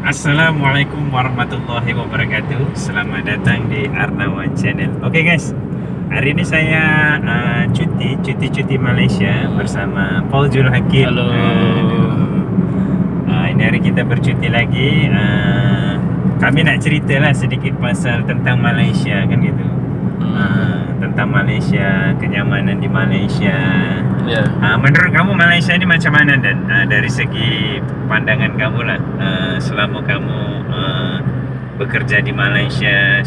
Assalamualaikum warahmatullahi wabarakatuh. Selamat datang di Arnawa Channel. Oke guys, hari ini saya cuti Malaysia bersama Paul Jul Hakim. Halo. Ini hari kita bercuti lagi. Kami nak cerita lah sedikit pasal tentang Malaysia kan gitu. Tentang Malaysia, kenyamanan di Malaysia. Ya. Menurut kamu Malaysia ini macam mana, Dan? Dari segi pandangan kamu lah, selama kamu bekerja di Malaysia,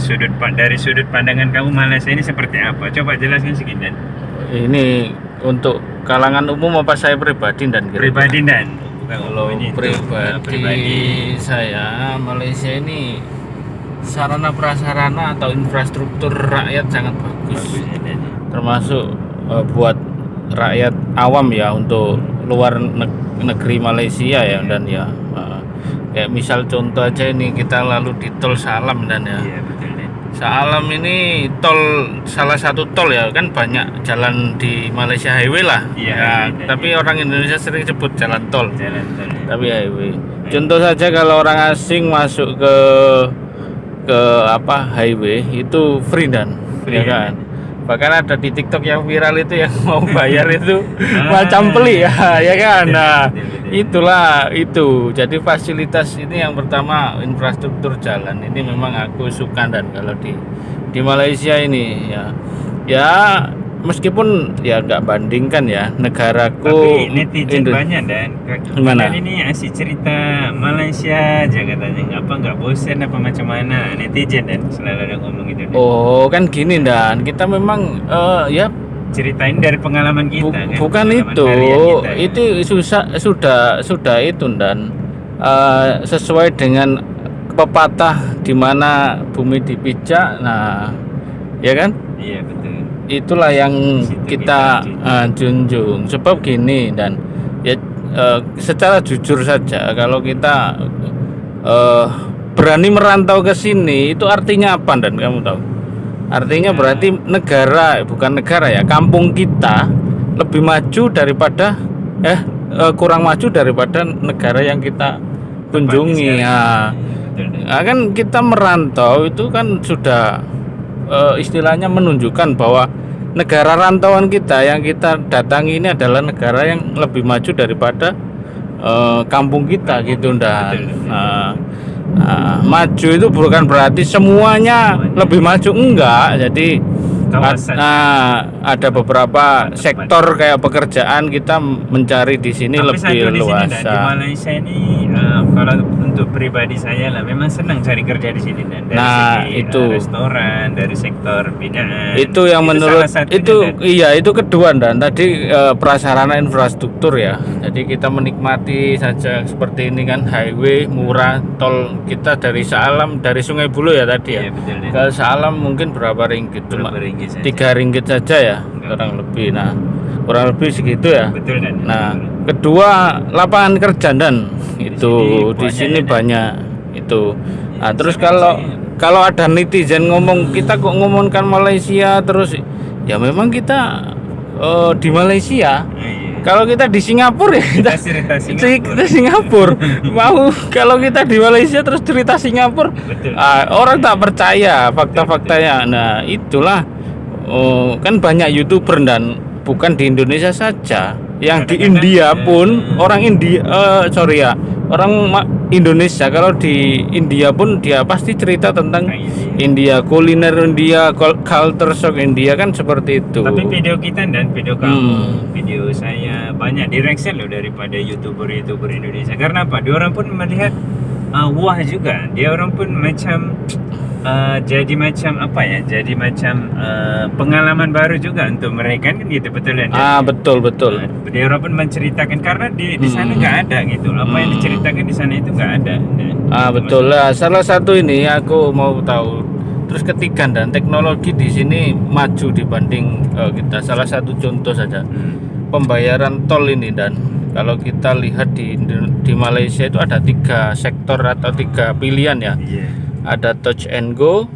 dari sudut pandangan kamu Malaysia ini seperti apa? Coba jelaskan sedikit, Dan. Ini untuk kalangan umum apa saya pribadi dan Pribadi, Dan. Bukan kalau ini pribadi saya, Malaysia ini sarana prasarana atau infrastruktur rakyat sangat bagus. Termasuk buat rakyat awam ya, untuk luar negeri Malaysia ya, dan ya kayak misal contoh aja ini, kita lalu di tol Salam dan ya. Iya, betul, Dan. Salam ini tol, salah satu tol ya, kan banyak jalan di Malaysia highway lah. Iya, Ya, highway, tapi orang Indonesia sering sebut jalan tol. Jalan tol. Tapi highway. Contoh saja kalau orang asing masuk ke highway itu free dan Free, ya kan. Bahkan ada di TikTok yang viral itu yang mau bayar itu macam beli ya, ya kan. Nah, itulah itu. Jadi fasilitas ini yang pertama, infrastruktur jalan ini memang aku suka, dan kalau di Malaysia ini ya meskipun ya nggak bandingkan ya negaraku. Tapi netizen banyak, Dan. Gimana? Dan ini asyik cerita Malaysia aja katanya. Apa nggak bosan apa macam mana? Netizen, Dan, selalu ada ngomong gitu, Dan. Oh, kan gini, dan kita memang ya Ceritain dari pengalaman kita, kan? bukan Pengalaman itu harian kita, kan? itu sudah itu, dan sesuai dengan pepatah di mana bumi dipijak, nah ya kan, Iya, betul. itulah yang Situ kita kita junjung. Sebab gini, dan ya secara jujur saja, kalau kita berani merantau ke sini itu artinya apa, dan kamu tahu? Artinya berarti bukan negara ya, kampung kita lebih maju daripada kurang maju daripada negara yang kita kunjungi. Ya. Nah, kan kita merantau itu kan sudah istilahnya menunjukkan bahwa negara rantauan kita yang kita datangi ini adalah negara yang lebih maju daripada kampung kita gitu, dan maju itu bukan berarti semuanya lebih maju, enggak. Jadi ada beberapa sektor kayak pekerjaan kita mencari di sini Tapi lebih luas. Di Malaysia ini kalau untuk pribadi saya lah memang senang cari kerja di sini, Dan. Dari segi itu restoran, dari sektor binaan. Itu yang menurut itu, Dan. iya itu kedua, dan tadi prasarana infrastruktur ya. Jadi kita menikmati saja seperti ini kan, highway murah, tol kita dari Salam, dari Sungai Buloh ya tadi ya. Iya, betul, Dan. Ke Salam mungkin berapa ringgit? Cuma RM3 saja ya, kurang lebih. Nah, kurang lebih segitu ya. Betul, Dan. Nah, kedua lapangan kerja, dan itu di sini banyak itu. Nah, terus kalau ada netizen ngomong, kita kok ngomongkan Malaysia terus, ya memang kita di Malaysia. Kalau kita di Singapura ya kita cerita Singapura. Mau kalau kita di Malaysia terus cerita Singapura, orang tak percaya fakta-faktanya. Nah, itulah kan banyak YouTuber, dan bukan di Indonesia saja, yang di India pun orang Indonesia kalau di India pun dia pasti cerita tentang India, kuliner India, culture shock India, kan seperti itu. Tapi video kita dan video kamu, video saya banyak direksi loh daripada YouTuber Indonesia. Karena apa? Dia orang pun melihat wah juga. Dia orang pun macam jadi macam apa ya? Jadi macam pengalaman baru juga untuk mereka kan gitu, betul kan? Betul. Dia orang pun menceritakan karena di sana nggak ada gitu. Apa yang diceritakan di sana itu nggak ada. Betul lah. Salah satu ini aku mau tahu. Terus ketiga, dan teknologi di sini maju dibanding kita. Salah satu contoh saja, pembayaran tol ini, dan kalau kita lihat di Malaysia itu ada 3 sektor atau 3 pilihan ya. Ada touch and go,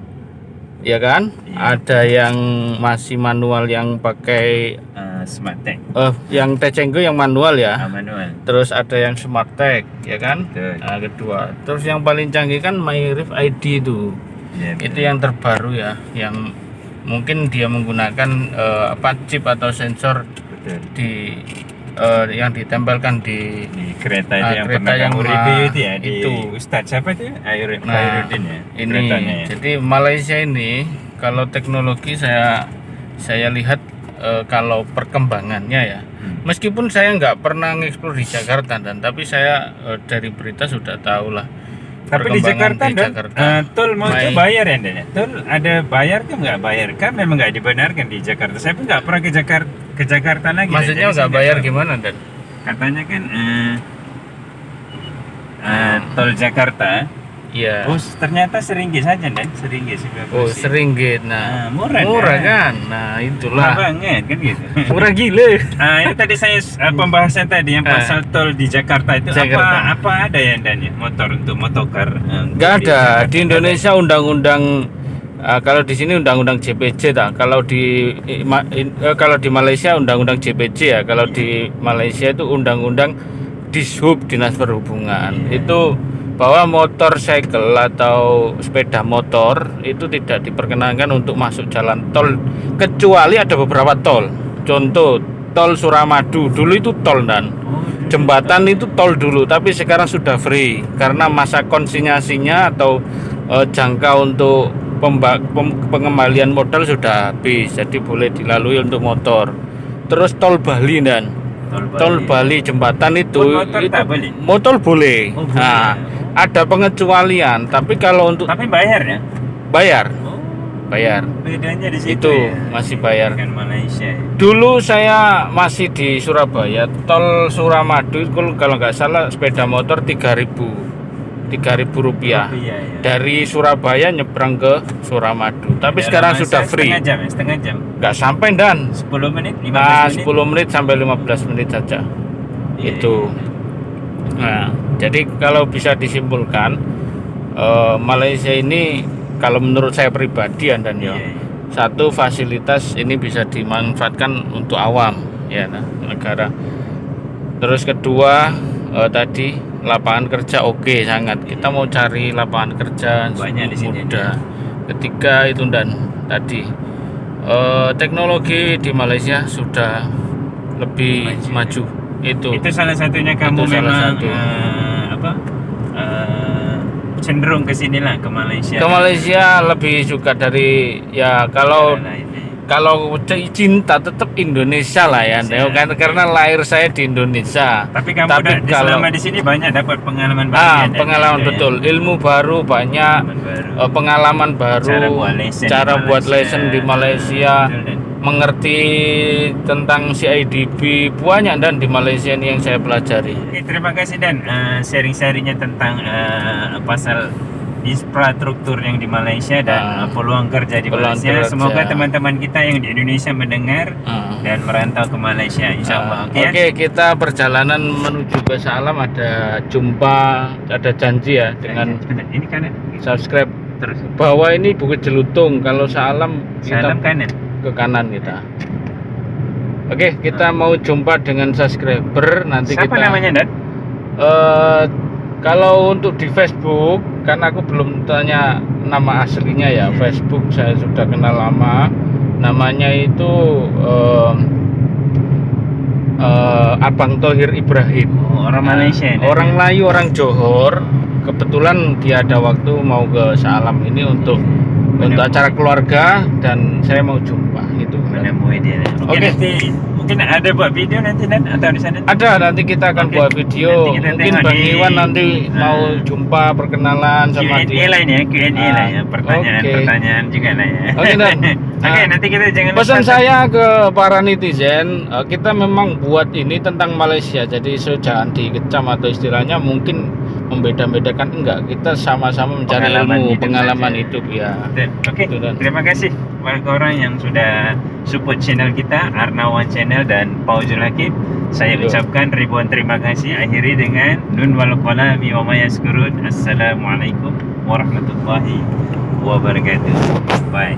ya kan? Ada yang masih manual yang pakai Smart Tag. Yang Tecenggo yang manual ya. Manual. Terus ada yang Smart Tag, ya kan? Betul. Nah, kedua. Terus yang paling canggih kan MyRif ID itu. Ya, Itu yang terbaru ya, yang mungkin dia menggunakan chip atau sensor betul. yang ditempelkan di kereta itu yang kereta pernah yang kamu review itu ya di itu. Ustadz siapa itu? Khairuddin ya. Ini Keretanya ya. jadi Malaysia ini kalau teknologi saya lihat kalau perkembangannya ya, meskipun saya nggak pernah ngeksplor di Jakarta tapi saya dari berita sudah tahu lah. Tapi di Jakarta, tol mau itu bayar ya, Dan? Tol ada bayar kan nggak bayar kan? Memang nggak dibenarkan di Jakarta. Saya pun nggak pernah ke Jakarta lagi. Maksudnya nggak bayar gimana, Dan? Katanya kan tol Jakarta. Iya. Oh, ternyata RM1 saja, Dan. RM1 sih. Oh, RM1. Nah, murah kan? Nah, itulah. Murah banget kan gitu. Murah gila. Ini tadi saya pembahasan tadi yang pasal tol di Jakarta itu apa ada ya, Dan ya? Motor untuk motoker. Nggak ada. Di Indonesia undang-undang kalau di sini undang-undang JPJ tak. Kalau di Malaysia undang-undang JPJ ya. Kalau di Malaysia itu undang-undang Dishub, Dinas Perhubungan. Itu bahwa motorcycle atau sepeda motor itu tidak diperkenankan untuk masuk jalan tol kecuali ada beberapa tol. Contoh tol Suramadu dulu itu tol, dan jembatan itu tol dulu, tapi sekarang sudah free karena masa konsinyasinya atau jangka untuk pengembalian modal sudah habis, jadi boleh dilalui untuk motor. Terus tol Bali, dan tol Bali jembatan itu motor boleh. Nah, ada pengecualian, tapi kalau untuk bayar ya? Bayar. Bedanya di situ. Itu ya? Masih bayar. Dengan Malaysia. Dulu saya masih di Surabaya, tol Suramadu itu kalau nggak salah sepeda motor 3.000 rupiah. Ya. Dari Surabaya nyebrang ke Suramadu. Tapi sekarang sudah free. Setengah jam. Nggak sampai, Dan. 10 menit, 15 menit. 10 menit sampai 15 menit saja. Itu. Nah, jadi kalau bisa disimpulkan Malaysia ini kalau menurut saya pribadi dan satu fasilitas ini bisa dimanfaatkan untuk awam ya negara. Terus kedua tadi lapangan kerja oke sangat. Kita mau cari lapangan kerja banyak di sini. Mudah. Ketiga itu, dan tadi teknologi di Malaysia sudah lebih maju. Itu salah satunya kamu memang cenderung ke sinilah, ke Malaysia. Ke Malaysia lebih suka dari ya kalau cinta tetap Indonesia lah ya, karena lahir saya di Indonesia. Tapi kamu selama di sini banyak dapat pengalaman baru. Pengalaman betul, ilmu baru banyak, pengalaman baru, cara buat lesson di Malaysia. Mengerti tentang CIDB banyak, dan di Malaysia ini yang saya pelajari. Oke, terima kasih, Dan, sharing-sharingnya tentang pasal infrastruktur yang di Malaysia dan peluang kerja di Malaysia. Semoga teman-teman kita yang di Indonesia mendengar dan merantau ke Malaysia, insyaallah. Oke, kita perjalanan menuju ke Salam, ada janji ya dengan ini kanan. Subscribe Terus bawah ini Bukit Jelutung, kalau Salam kanan. Ke kanan kita. Oke, kita mau jumpa dengan subscriber nanti. Siapa kita namanya, Dan? Kalau untuk di Facebook kan aku belum tanya nama aslinya ya. Facebook saya sudah kenal lama. Namanya itu Abang Thohir Ibrahim. Orang Malaysia ini. Orang Melayu, orang Johor. Kebetulan dia ada waktu mau ke Salam ini untuk acara keluarga, dan saya mau jumpa itu. Menemui dia. Oke. Mungkin ada buat video nanti, Dan, atau di sana? Ada, nanti kita akan buat video. Mungkin Bang Iwan nanti mau jumpa perkenalan sama dia. Q&A lah ya, Q&A lah ya, pertanyaan juga lah ya. Oke, Dan. Oke, nanti kita jangan lupa. Pesan saya ke para netizen, kita memang buat ini tentang Malaysia, jadi jangan dikecam atau istilahnya mungkin membeda-bedakan, enggak, kita sama-sama mencari pengalaman hidup ya. Oke, terima kasih warga orang yang sudah support channel kita, Arnawan Channel dan Fauzul Hakim. Saya ucapkan ribuan terima kasih. Akhiri dengan nun wal qalami wa ma yaskurun. Assalamualaikum warahmatullahi wabarakatuh. Bye.